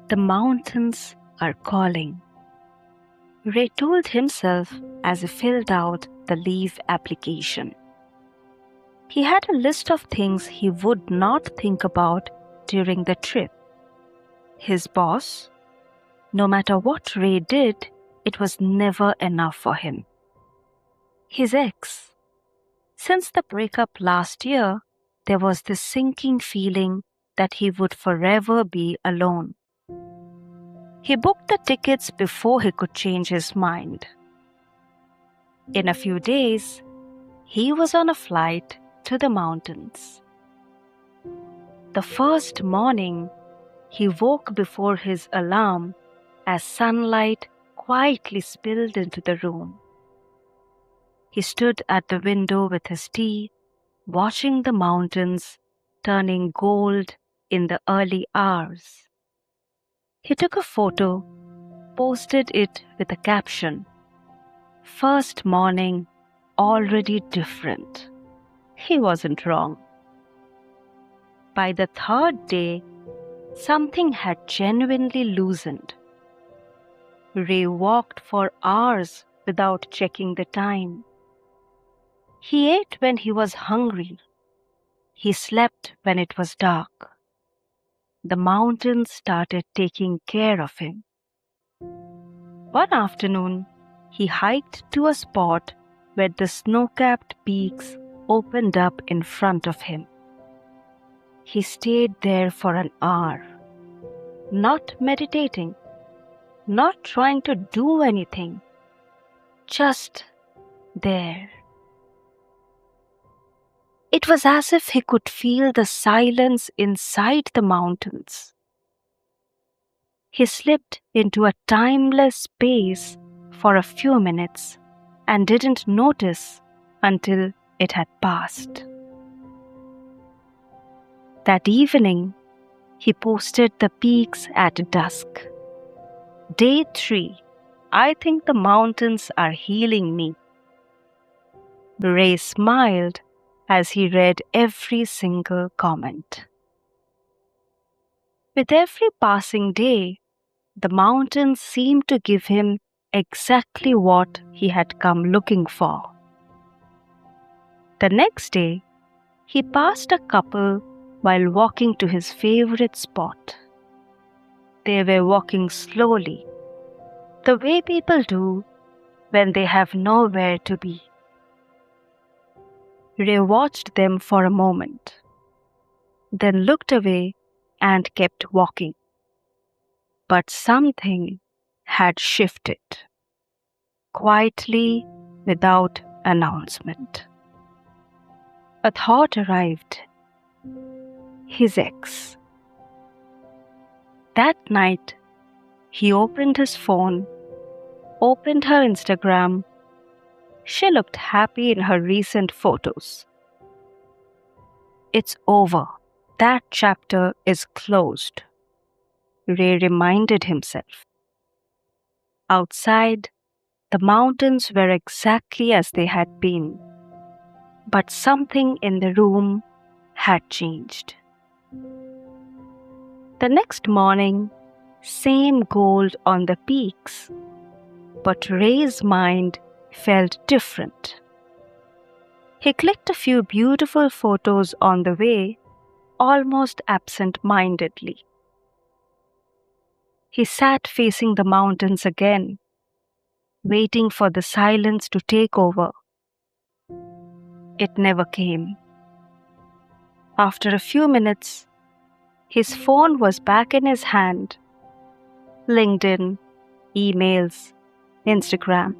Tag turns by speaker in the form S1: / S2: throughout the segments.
S1: The mountains are calling, Ray told himself as he filled out the leave application. He had a list of things he would not think about during the trip. His boss, no matter what Ray did, it was never enough for him. His ex. Since the breakup last year, there was this sinking feeling that he would forever be alone. He booked the tickets before he could change his mind. In a few days, he was on a flight to the mountains. The first morning, he woke before his alarm as sunlight quietly spilled into the room. He stood at the window with his tea, watching the mountains turning gold in the early hours. He took a photo, posted it with a caption, "First morning, already different." He wasn't wrong. By the third day, something had genuinely loosened. Ray walked for hours without checking the time. He ate when he was hungry. He slept when it was dark. The mountains started taking care of him. One afternoon, he hiked to a spot where the snow-capped peaks opened up in front of him. He stayed there for an hour, not meditating, not trying to do anything, just there. It was as if he could feel the silence inside the mountains. He slipped into a timeless space for a few minutes and didn't notice until it had passed. That evening, he posted the peaks at dusk. Day 3, I think the mountains are healing me. Ray smiled as he read every single comment. With every passing day, the mountains seemed to give him exactly what he had come looking for. The next day, he passed a couple while walking to his favorite spot. They were walking slowly, the way people do when they have nowhere to be. Ray watched them for a moment, then looked away and kept walking. But something had shifted, quietly, without announcement. A thought arrived. His ex. That night, he opened his phone, opened her Instagram. She looked happy in her recent photos. It's over. That chapter is closed, Ray reminded himself. Outside, the mountains were exactly as they had been, but something in the room had changed. The next morning, same gold on the peaks, but Ray's mind felt different. He clicked a few beautiful photos on the way, almost absent-mindedly. He sat facing the mountains again, waiting for the silence to take over. It never came. After a few minutes, his phone was back in his hand. LinkedIn, emails, Instagram.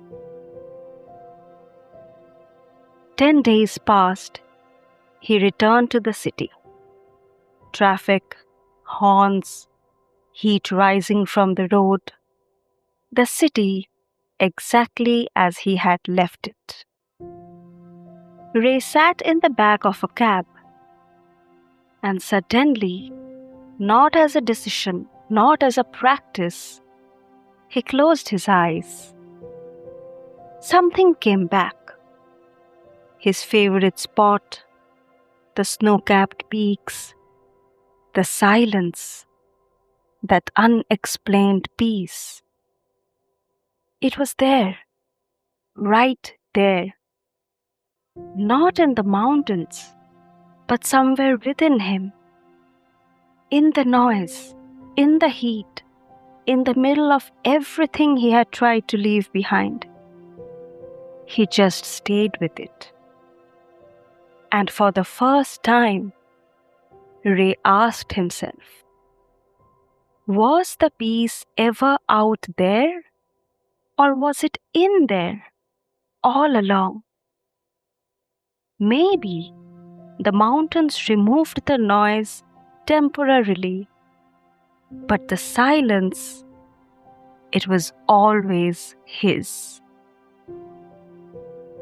S1: 10 days passed. He returned to the city. Traffic, horns, heat rising from the road. The city exactly as he had left it. Ray sat in the back of a cab, and suddenly, not as a decision, not as a practice, he closed his eyes. Something came back. His favorite spot, the snow-capped peaks, the silence. that unexplained peace. It was there, right there, not in the mountains, but somewhere within him, in the noise, in the heat, in the middle of everything he had tried to leave behind. He just stayed with it. And for the first time, Ray asked himself, was the peace ever out there, or was it in there all along? Maybe the mountains removed the noise temporarily, but the silence, it was always his.